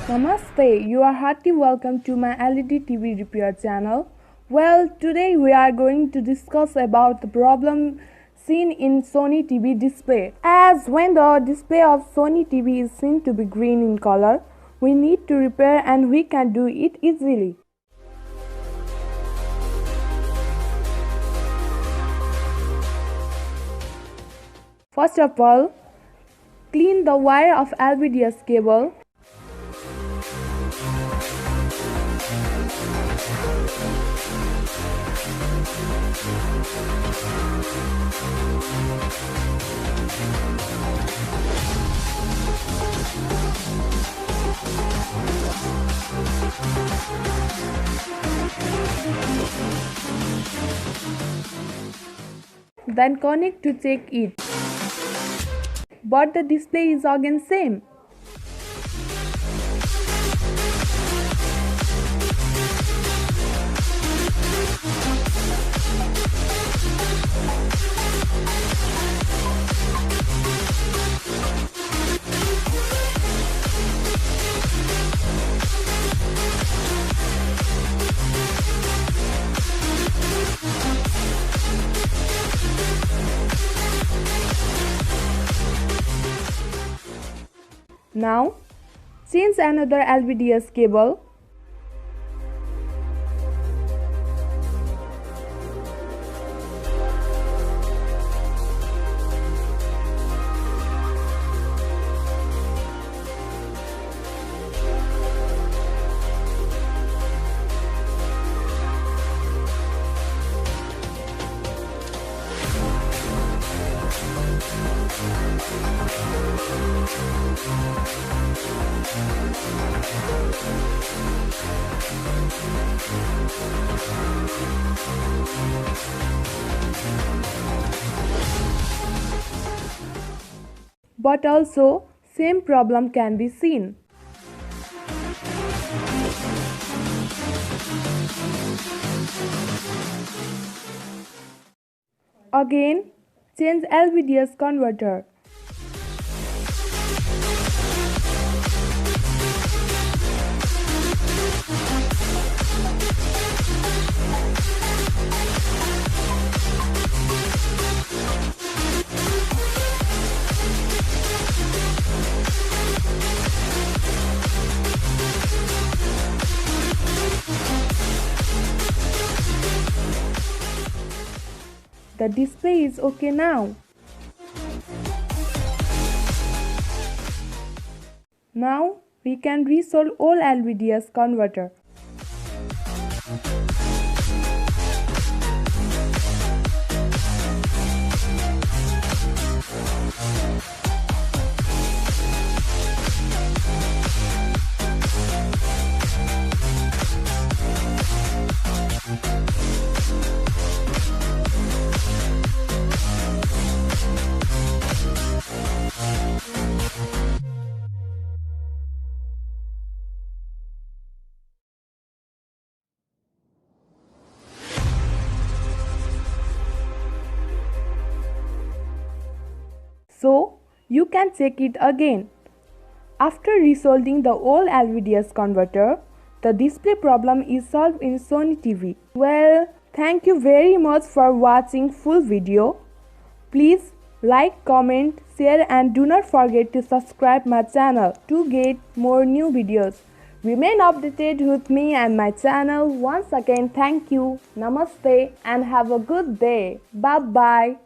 Namaste, you are heartily welcome to my LED TV repair channel. Well, today we are going to discuss about the problem seen in Sony TV display. As when the display of Sony TV is seen to be green in color, we need to repair and we can do it easily. First of all, clean the wire of lvds cable. Then connect to check it. But the display is again same. Now, change another lvds cable. But also, same problem can be seen. Again, change lvds converter. The display is okay now. Now we can resolve all lvds converter. So, you can check it again. After resolving the all lvds converter, the display problem is solved in Sony TV. Well, thank you very much for watching full video. Please like, comment, share and do not forget to subscribe my channel to get more new videos. Remain updated with me and my channel. Once again, thank you, namaste and have a good day. Bye bye.